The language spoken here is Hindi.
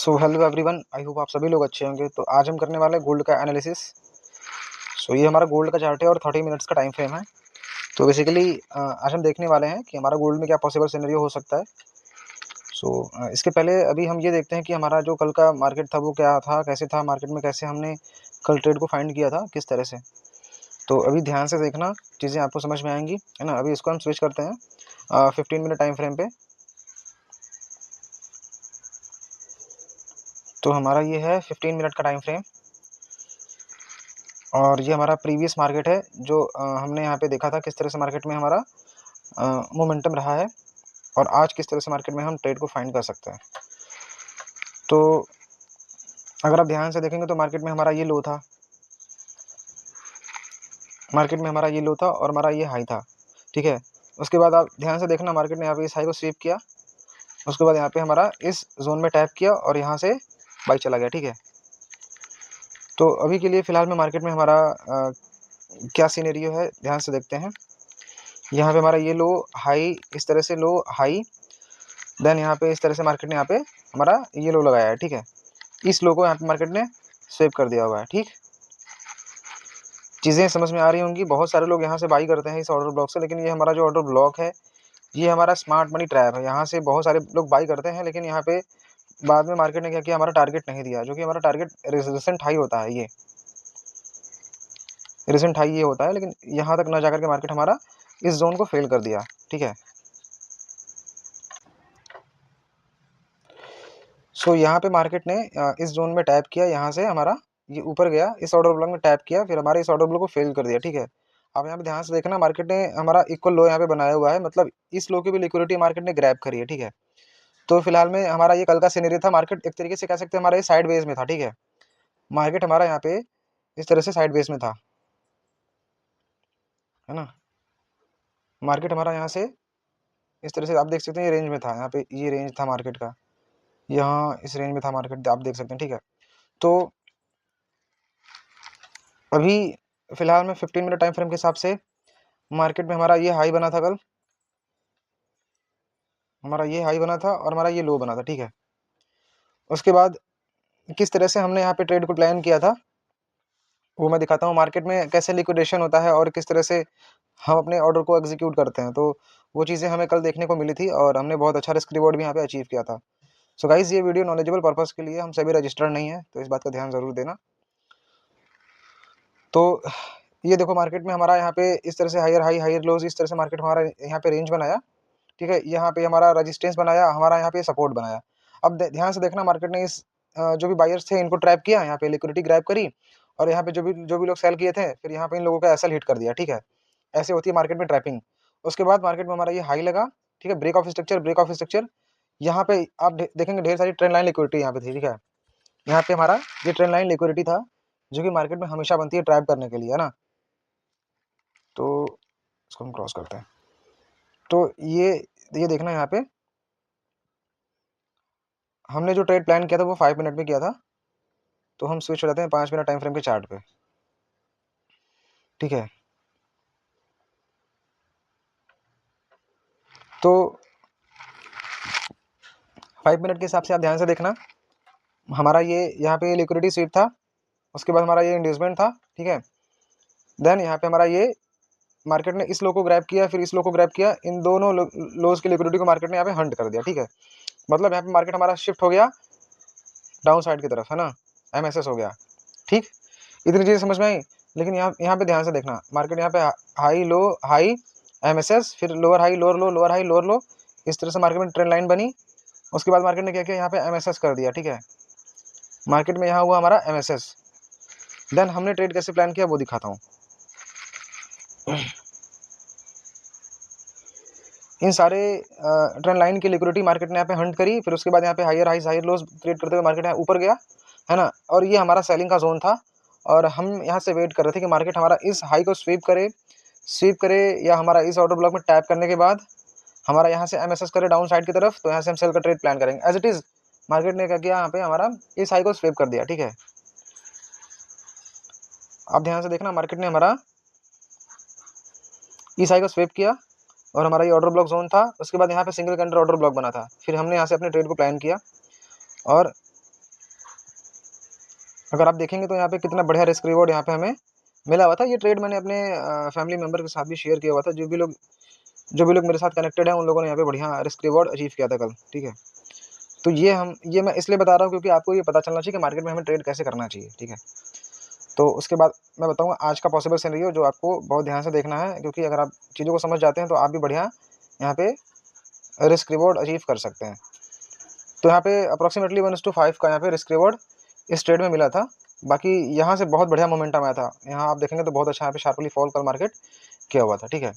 So hello everyone, I hope आप सभी लोग अच्छे होंगे। तो आज हम करने वाले हैं गोल्ड का एनालिसिस। सो ये हमारा गोल्ड का चार्ट है और 30 मिनट्स का टाइम फ्रेम है। तो बेसिकली आज हम देखने वाले हैं कि हमारा गोल्ड में क्या पॉसिबल सिनेरियो हो सकता है। सो इसके पहले अभी हम ये देखते हैं कि हमारा जो कल का मार्केट था वो क्या था, कैसे था मार्केट में, कैसे हमने कल ट्रेड को फाइंड किया था, किस तरह से। तो अभी ध्यान से देखना, चीज़ें आपको समझ में आएंगी, है ना। अभी इसको हम स्विच करते हैं 15 मिनट टाइम फ्रेम पे। तो हमारा ये है 15 मिनट का टाइम फ्रेम और ये हमारा प्रीवियस मार्केट है जो हमने यहाँ पे देखा था किस तरह से मार्केट में हमारा मोमेंटम रहा है और आज किस तरह से मार्केट में हम ट्रेड को फाइंड कर सकते हैं। तो अगर आप ध्यान से देखेंगे तो मार्केट में हमारा ये लो था, मार्केट में हमारा ये लो था और हमारा ये हाई था, ठीक है। उसके बाद आप ध्यान से देखना, मार्केट ने यहाँ पे इस हाई को स्वीप किया, उसके बाद यहाँ पे हमारा इस जोन में टैप किया और यहाँ से बाई चला गया, ठीक है। तो अभी के लिए फ़िलहाल में मार्केट में हमारा क्या सिनेरियो है ध्यान से देखते हैं। यहाँ पे हमारा ये लो हाई, इस तरह से लो हाई, देन यहाँ पे इस तरह से मार्केट ने यहाँ पे हमारा ये लो लगाया है, ठीक है। इस लो को यहाँ पे मार्केट ने स्वेप कर दिया हुआ है, ठीक। चीज़ें समझ में आ रही होंगी। बहुत सारे लोग यहाँ से बाई करते हैं इस ऑर्डर ब्लॉक से, लेकिन ये हमारा जो ऑर्डर ब्लॉक है ये हमारा स्मार्ट मनी ट्रैप है। यहाँ से बहुत सारे लोग बाई करते हैं, लेकिन यहाँ पे बाद में मार्केट ने क्या किया, हमारा टारगेट नहीं दिया, जो कि हमारा टारगेट रिसेंट हाई होता है। ये रिसेंट हाई ये होता है, लेकिन यहाँ तक ना जाकर के मार्केट हमारा इस जोन को फेल कर दिया, ठीक है। सो यहाँ पे मार्केट ने इस जोन में टैप किया, यहाँ से हमारा ये ऊपर गया, इस ऑर्डर ब्लॉक में टैप किया, फिर हमारे इस ऑर्डर ब्लॉक को फेल कर दिया, ठीक है। अब यहाँ पे ध्यान से देखना, मार्केट ने हमारा इक्वल लो यहाँ पे बनाया हुआ है, मतलब इस लो की भी लिक्विडिटी मार्केट ने ग्रैब करी है, ठीक है। तो फिलहाल में हमारा ये कल का सिनेरियो था। मार्केट एक तरीके से कह सकते हैं हमारा ये साइड वेज में था, ठीक है। मार्केट हमारा यहाँ पे इस तरह से साइड वेज में था, है ना। मार्केट हमारा यहाँ से इस तरह से आप देख सकते हैं, ये रेंज में था, यहाँ पे ये रेंज था मार्केट का, यहाँ इस रेंज में था मार्केट, आप देख सकते हैं, ठीक है। तो अभी फिलहाल में 15 मिनट टाइम फ्रेम के हिसाब से मार्केट में हमारा ये हाई बना था कल, हमारा ये हाई बना था और हमारा ये लो बना था, ठीक है। उसके बाद किस तरह से हमने यहाँ पे ट्रेड को प्लान किया था वो मैं दिखाता हूँ। मार्केट में कैसे लिक्विडेशन होता है और किस तरह से हम अपने ऑर्डर को एग्जीक्यूट करते हैं, तो वो चीज़ें हमें कल देखने को मिली थी और हमने बहुत अच्छा रिस्क रिवॉर्ड भी यहाँ पे अचीव किया था। सो गाइज, ये वीडियो नॉलेजेबल पर्पस के लिए, हम सभी रजिस्टर्ड नहीं है, तो इस बात का ध्यान ज़रूर देना। तो ये देखो, मार्केट में हमारा यहाँ पे इस तरह से हायर हाई हायर लोज, इस तरह से मार्केट हमारा यहाँ पे रेंज बनाया, ठीक है। यहाँ पे हमारा रेजिस्टेंस बनाया, हमारा यहाँ पे सपोर्ट बनाया। अब ध्यान से देखना, मार्केट ने इस जो भी बायर्स थे इनको ट्रैप किया, यहाँ पे लिक्विडिटी ग्रैब करी और यहाँ पे जो भी लोग सेल किए थे, फिर यहाँ पे इन लोगों का एसएल हिट कर दिया, ठीक है। ऐसे होती है मार्केट में ट्रैपिंग। उसके बाद मार्केट में हमारा ये हाई लगा, ठीक है, break of structure, break of structure. यहाँ पे आप देखेंगे ढेर सारी ट्रेंड लाइन लिक्विडिटी यहाँ पे थी, ठीक है। यहाँ पे हमारा ये ट्रेंड लाइन लिक्विडिटी था जो कि मार्केट में हमेशा बनती है ट्रैप करने के लिए, है ना। तो इसको हम क्रॉस करते हैं। तो ये देखना, यहाँ पे हमने जो ट्रेड प्लान किया था वो 5 मिनट में किया था। तो हम स्विच हो जाते हैं 5 मिनट टाइम फ्रेम के चार्ट पे, ठीक है। तो 5 मिनट के हिसाब से आप ध्यान से देखना, हमारा ये यहाँ पे लिक्विडिटी स्वीप था, उसके बाद हमारा ये इंड्यूसमेंट था, ठीक है। देन यहाँ पे हमारा ये मार्केट ने इस लो को ग्रैब किया, फिर इस लो को ग्रैब किया, इन दोनों लोज की लिक्विडिटी को मार्केट ने यहाँ पे हंट कर दिया, ठीक है। मतलब यहाँ पे मार्केट हमारा शिफ्ट हो गया डाउन साइड की तरफ, है ना, एमएसएस हो गया, ठीक। इतनी चीज़ें समझ में आई। लेकिन यहाँ पे ध्यान से देखना, मार्केट यहाँ पे हाई लो हाई एमएसएस, फिर लोअर हाई लोअर लो, लोअर हाई लोअर लो, इस तरह से मार्केट में ट्रेंड लाइन बनी। उसके बाद मार्केट ने क्या किया, यहाँ पे एमएसएस कर दिया, ठीक है। मार्केट में यहाँ हुआ हमारा एमएसएस। देन हमने ट्रेड कैसे प्लान किया वो दिखाता हूँ। इन सारे ट्रेंड लाइन की लिक्विडिटी मार्केट ने यहाँ पे हंट करी, फिर उसके बाद यहाँ पे higher highs higher lows create करते हुए मार्केट यहाँ ऊपर गया, है ना। और ये हमारा सेलिंग का जोन था और हम यहाँ से वेट कर रहे थे कि मार्केट हमारा इस हाई को स्वीप करे या हमारा इस ऑर्डर ब्लॉक में टैप करने के बाद हमारा यहाँ से एमएसएस करे डाउन साइड की तरफ, तो यहाँ से हम सेल का ट्रेड प्लान करेंगे। एज इट इज मार्केट ने क्या किया, यहाँ पे हमारा इस हाई को स्वीप कर दिया, ठीक है। आप ध्यान से देखना, मार्केट ने हमारा इस हाई को स्वीप किया और हमारा ये ऑर्डर ब्लॉक जोन था। उसके बाद यहाँ पे सिंगल कैंडल ऑर्डर ब्लॉक बना था, फिर हमने यहाँ से अपने ट्रेड को प्लान किया और अगर आप देखेंगे तो यहाँ पे कितना बढ़िया रिस्क रिवॉर्ड यहाँ पे हमें मिला हुआ था। ये ट्रेड मैंने अपने फैमिली मेंबर के साथ भी शेयर किया हुआ था। जो भी लोग मेरे साथ कनेक्टेड हैं, उन लोगों ने यहाँ पे बढ़िया रिस्क रिवॉर्ड अचीव किया था कल, ठीक है। तो ये मैं इसलिए बता रहा हूँ क्योंकि आपको ये पता चलना चाहिए कि मार्केट में हमें ट्रेड कैसे करना चाहिए, ठीक है। तो उसके बाद मैं बताऊँगा आज का पॉसिबल सिनेरियो जो आपको बहुत ध्यान से देखना है, क्योंकि अगर आप चीज़ों को समझ जाते हैं तो आप भी बढ़िया यहाँ पे रिस्क रिवॉर्ड अचीव कर सकते हैं। तो यहाँ पे अप्रॉक्सीमेटली 1:5 का यहाँ पे रिस्क रिवॉर्ड इस ट्रेड में मिला था। बाकी यहाँ से बहुत बढ़िया मोमेंटम आया था। यहाँ आप देखेंगे तो बहुत अच्छा यहाँ पे शार्पली फॉल कल मार्केट किया हुआ था, ठीक है।